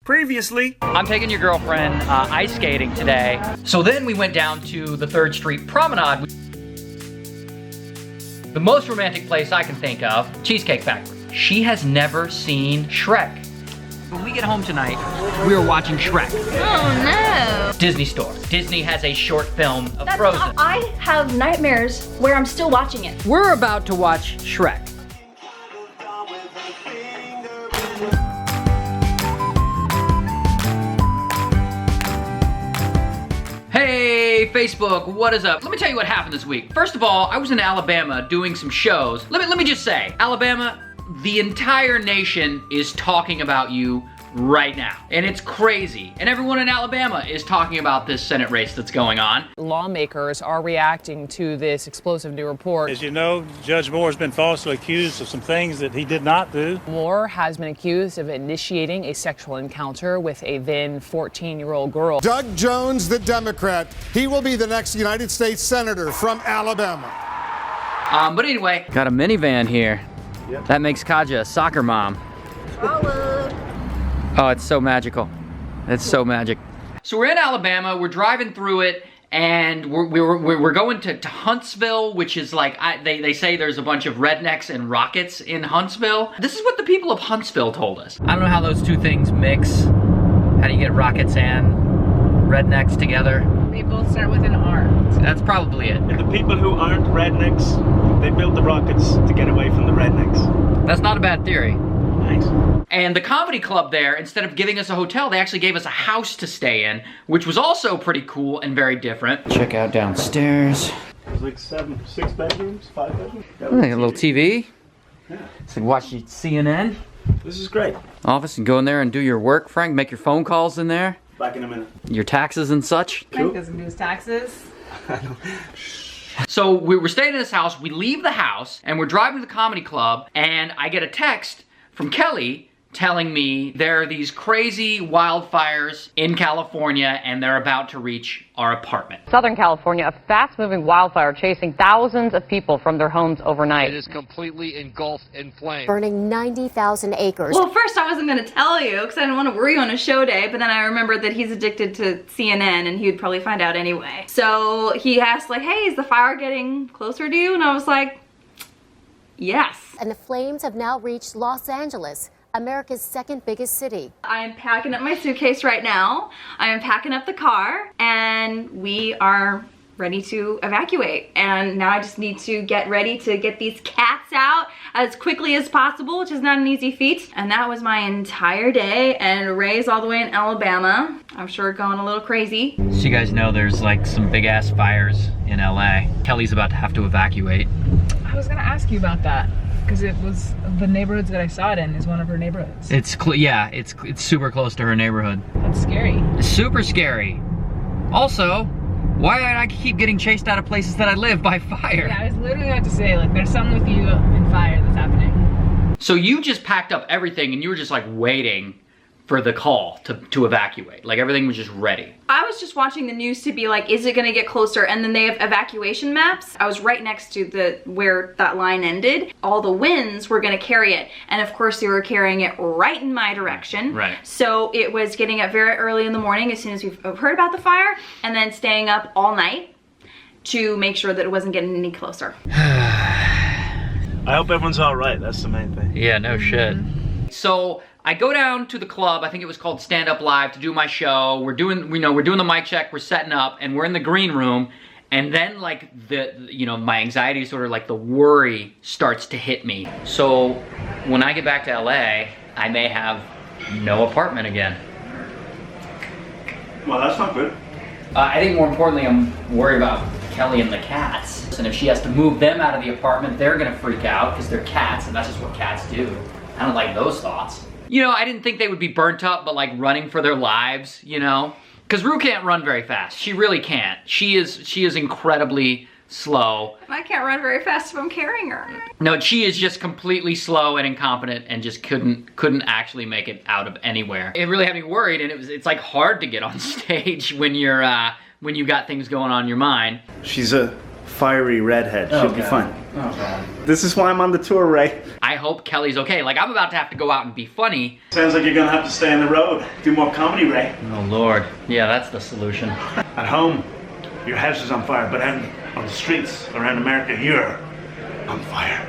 Previously. I'm taking your girlfriend ice skating today. So then we went down to the 3rd Street Promenade. The most romantic place I can think of, Cheesecake Factory. She has never seen Shrek. When we get home tonight, we are watching Shrek. Oh no. Disney Store. Disney has a short film of Frozen. I have nightmares where I'm still watching it. We're about to watch Shrek. Hey Facebook, what is up? Let me tell you what happened this week. First of all, I was in Alabama doing some shows. Let me just say, Alabama, the entire nation is talking about you right now. And it's crazy. And everyone in Alabama is talking about this Senate race that's going on. Lawmakers are reacting to this explosive new report. As you know, Judge Moore has been falsely accused of some things that he did not do. Moore has been accused of initiating a sexual encounter with a then 14-year-old girl. Doug Jones, the Democrat, he will be the next United States Senator from Alabama. But anyway, got a minivan here. Yep. That makes Kaja a soccer mom. Oh, it's so magical. It's so magic. So we're in Alabama, we're driving through it, and we're going to Huntsville, which is like, they say there's a bunch of rednecks and rockets in Huntsville. This is what the people of Huntsville told us. I don't know how those two things mix. How do you get rockets and rednecks together? They both start with an R. That's probably it. And the people who aren't rednecks, they built the rockets to get away from the rednecks. That's not a bad theory. Nice. And the comedy club there, instead of giving us a hotel, they actually gave us a house to stay in, which was also pretty cool and very different. Check out downstairs. There's like 6 bedrooms, 5 bedrooms. A little TV. Yeah. So watch CNN. This is great. Office, and go in there and do your work, Frank. Make your phone calls in there. Back in a minute. Your taxes and such. Frank doesn't do his taxes. So we're staying in this house, we leave the house, and we're driving to the comedy club, and I get a text from Kelly telling me there are these crazy wildfires in California and they're about to reach our apartment. Southern California, a fast-moving wildfire chasing thousands of people from their homes overnight. It is completely engulfed in flames. Burning 90,000 acres. Well, first I wasn't going to tell you because I didn't want to worry you on a show day, but then I remembered that he's addicted to CNN and he would probably find out anyway. So he asked like, hey, is the fire getting closer to you? And I was like, yes. And the flames have now reached Los Angeles, America's second biggest city. I am packing up my suitcase right now. I am packing up the car and we are ready to evacuate. And now I just need to get ready to get these cats out as quickly as possible, which is not an easy feat. And that was my entire day, and Ray's all the way in Alabama. I'm sure going a little crazy. So you guys know there's like some big ass fires in LA. Kelly's about to have to evacuate. I was gonna ask you about that because it was the neighborhoods that I saw it in is one of her neighborhoods. It's super close to her neighborhood. That's scary. It's super scary. Also, why do I keep getting chased out of places that I live by fire? Yeah, I was literally about to say, like, there's something with you in fire that's happening. So you just packed up everything and you were just like waiting for the call to evacuate. Like everything was just ready. I was just watching the news to be like, is it gonna get closer? And then they have evacuation maps. I was right next to where that line ended. All the winds were gonna carry it. And of course they were carrying it right in my direction. Right. So it was getting up very early in the morning as soon as we heard about the fire, and then staying up all night to make sure that it wasn't getting any closer. I hope everyone's all right. That's the main thing. Yeah, no shit. So I go down to the club, I think it was called Stand Up Live, to do my show. We're doing the mic check, we're setting up, and we're in the green room, and then like my anxiety, sort of like the worry starts to hit me. So when I get back to LA, I may have no apartment again. Well, that's not good. I think more importantly, I'm worried about Kelly and the cats. And if she has to move them out of the apartment, they're gonna freak out because they're cats, and that's just what cats do. I don't like those thoughts. You know, I didn't think they would be burnt up, but like running for their lives, you know? Because Rue can't run very fast. She really can't. She is incredibly slow. I can't run very fast if I'm carrying her. No, she is just completely slow and incompetent and just couldn't actually make it out of anywhere. It really had me worried, and it's like hard to get on stage when you're when you got things going on in your mind. She's a fiery redhead. She'll be fine. Oh, God. This is why I'm on the tour, Ray. I hope Kelly's okay. Like, I'm about to have to go out and be funny. Sounds like you're gonna have to stay on the road. Do more comedy, Ray. Oh, Lord. Yeah, that's the solution. At home, your house is on fire, but on the streets around America, you're on fire.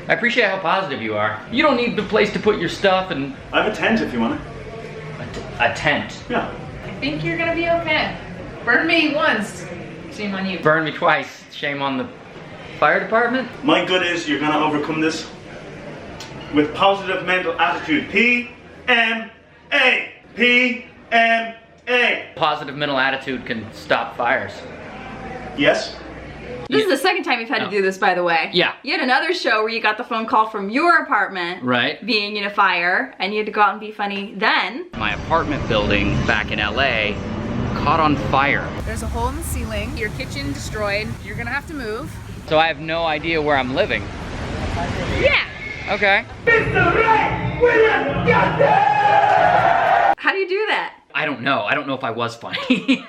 I appreciate how positive you are. You don't need the place to put your stuff and... I have a tent if you want it. A tent. Yeah. I think you're gonna be okay. Burn me once. Shame on you. Burn me twice. Shame on the fire department. My good is you're gonna overcome this with positive mental attitude. P-M-A. P-M-A. Positive mental attitude can stop fires. Yes? This is the second time you've had to do this, by the way. Yeah. You had another show where you got the phone call from your apartment. Right. Being in a fire, and you had to go out and be funny then. My apartment building back in LA caught on fire. There's a hole in the ceiling. Your kitchen destroyed. You're gonna have to move. So I have no idea where I'm living. Yeah. Okay. How do you do that? I don't know. I don't know if I was funny.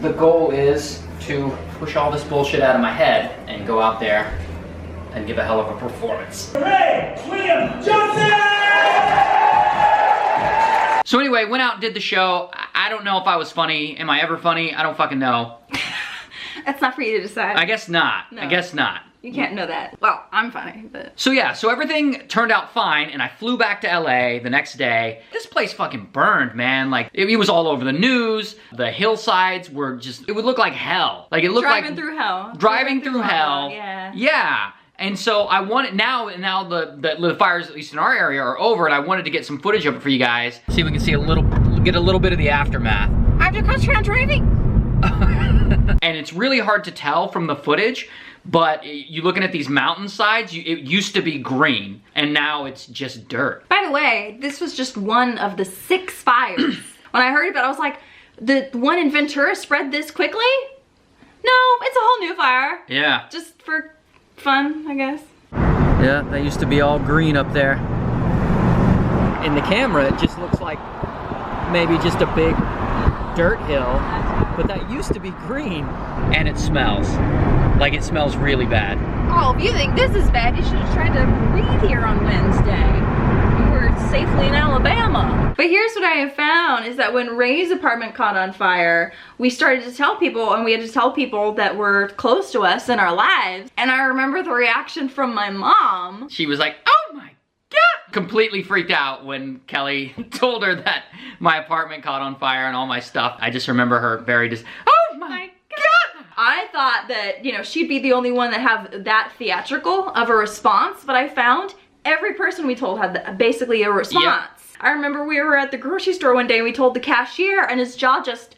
The goal is to push all this bullshit out of my head and go out there and give a hell of a performance. So anyway, went out and did the show. I don't know if I was funny. Am I ever funny? I don't fucking know. That's not for you to decide. I guess not. No. I guess not. You can't know that. Well, I'm funny, but... So yeah, so everything turned out fine, and I flew back to LA the next day. This place fucking burned, man. Like, it was all over the news. The hillsides were just, it would look like hell. Like, it looked like... Driving through hell. Driving through hell. Yeah. Yeah. And so I wanted, now the fires, at least in our area, are over, and I wanted to get some footage of it for you guys. See if we can see get a little bit of the aftermath. After concentrate on driving. And it's really hard to tell from the footage, but you looking at these mountainsides, it used to be green, and now it's just dirt. By the way, this was just one of the 6 fires. When I heard about it, I was like, the one in Ventura spread this quickly? No, it's a whole new fire. Yeah. Just for fun, I guess. Yeah, that used to be all green up there. In the camera, it just looks like maybe just a big dirt hill, but that used to be green. And it smells. Like, it smells really bad. Oh, if you think this is bad, you should have tried to breathe here on Wednesday. You were safely in Alabama. But here's what I have found, is that when Ray's apartment caught on fire, we started to tell people, and we had to tell people that were close to us in our lives. And I remember the reaction from my mom. She was like, oh my God! Completely freaked out when Kelly told her that my apartment caught on fire and all my stuff. I just remember her very oh my God! I thought that, you know, she'd be the only one that have that theatrical of a response, but I found every person we told had basically a response. Yep. I remember we were at the grocery store one day and we told the cashier, and his jaw just...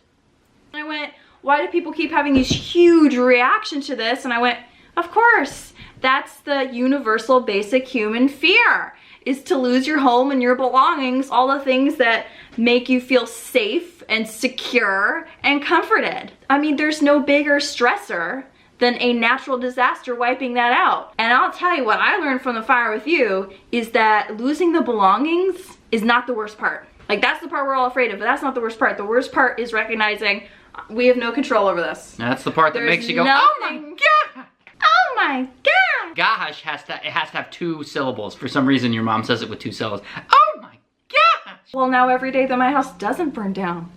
I went, why do people keep having these huge reactions to this? And I went, of course, that's the universal basic human fear, is to lose your home and your belongings, all the things that make you feel safe and secure and comforted. I mean, there's no bigger stressor than a natural disaster wiping that out. And I'll tell you what I learned from the fire with you is that losing the belongings is not the worst part. Like, that's the part we're all afraid of, but that's not the worst part. The worst part is recognizing we have no control over this. That's the part that makes you go, nothing. oh my God! Oh my God! Gosh has to have 2 syllables. For some reason, your mom says it with 2 syllables. Oh my gosh! Well, now every day that my house doesn't burn down,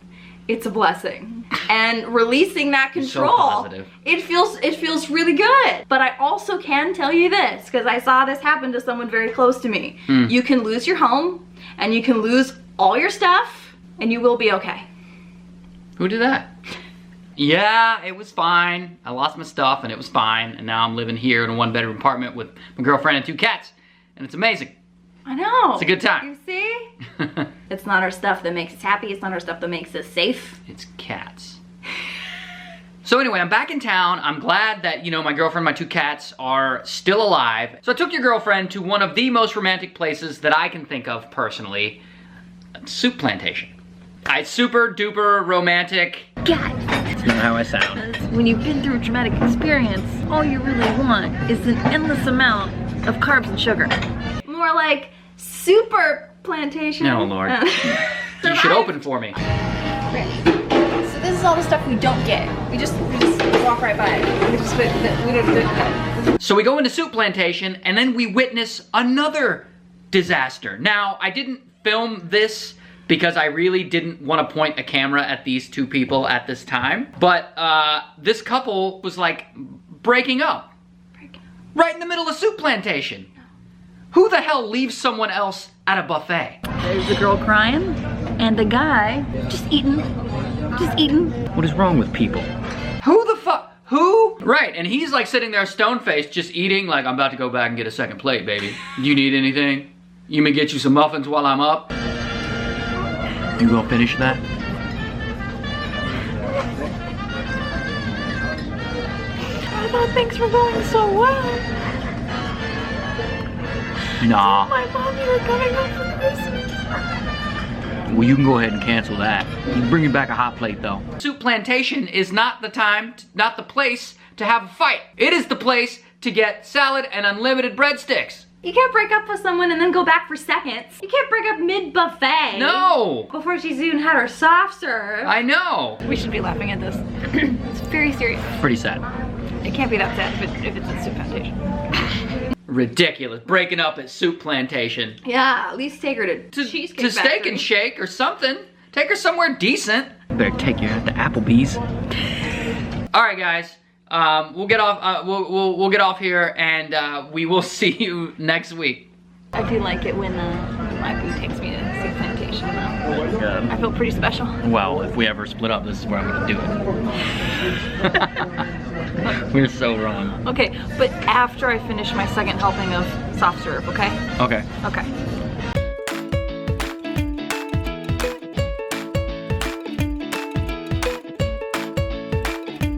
it's a blessing. And releasing that control, so positive. it feels really good. But I also can tell you this, because I saw this happen to someone very close to me. You can lose your home, and you can lose all your stuff, and you will be okay. Who did that? Yeah, it was fine. I lost my stuff and it was fine. And now I'm living here in a 1-bedroom apartment with my girlfriend and 2 cats. And it's amazing. I know. It's a good time. You see? It's not our stuff that makes us happy. It's not our stuff that makes us safe. It's cats. So anyway, I'm back in town. I'm glad that, you know, my girlfriend and my 2 cats are still alive. So I took your girlfriend to one of the most romantic places that I can think of personally. A soup plantation. It's super duper romantic. God. That's not how I sound. When you've been through a traumatic experience, all you really want is an endless amount of carbs and sugar. More like super plantation. Oh Lord. You should open for me. So this is all the stuff we don't get. We just walk right by it. We So we go into Soup Plantation, and then we witness another disaster. Now, I didn't film this because I really didn't want to point a camera at these two people at this time. But this couple was like breaking up. Right in the middle of Soup Plantation. Who the hell leaves someone else at a buffet? There's the girl crying, and the guy just eating. Just eating. What is wrong with people? Who the fuck? Who? Right, and he's like sitting there stone-faced, just eating like, I'm about to go back and get a second plate, baby. You need anything? You may get you some muffins while I'm up? You gonna finish that? I thought things were going so well. Nah. My mom, you were coming home for Christmas. Well, you can go ahead and cancel that. You can bring me back a hot plate, though. Soup Plantation is not the time, not the place to have a fight. It is the place to get salad and unlimited breadsticks. You can't break up with someone and then go back for seconds. You can't break up mid-buffet. No! Before she's even had her soft serve. I know. We should be laughing at this. It's very serious. Pretty sad. It can't be that sad if it's a Soup Plantation. Ridiculous. Breaking up at Soup Plantation. Yeah, at least take her to Cheesecake To Steak Factory. and Shake or something. Take her somewhere decent. Better take you out to Applebee's. All right, guys. We'll get off. We'll get off here, and we will see you next week. I do like it when my boo takes me to Soup Plantation, though. I feel pretty special. Well, if we ever split up, this is where I'm gonna do it. We're so wrong. Okay, but after I finish my second helping of soft serve, okay? Okay. Okay.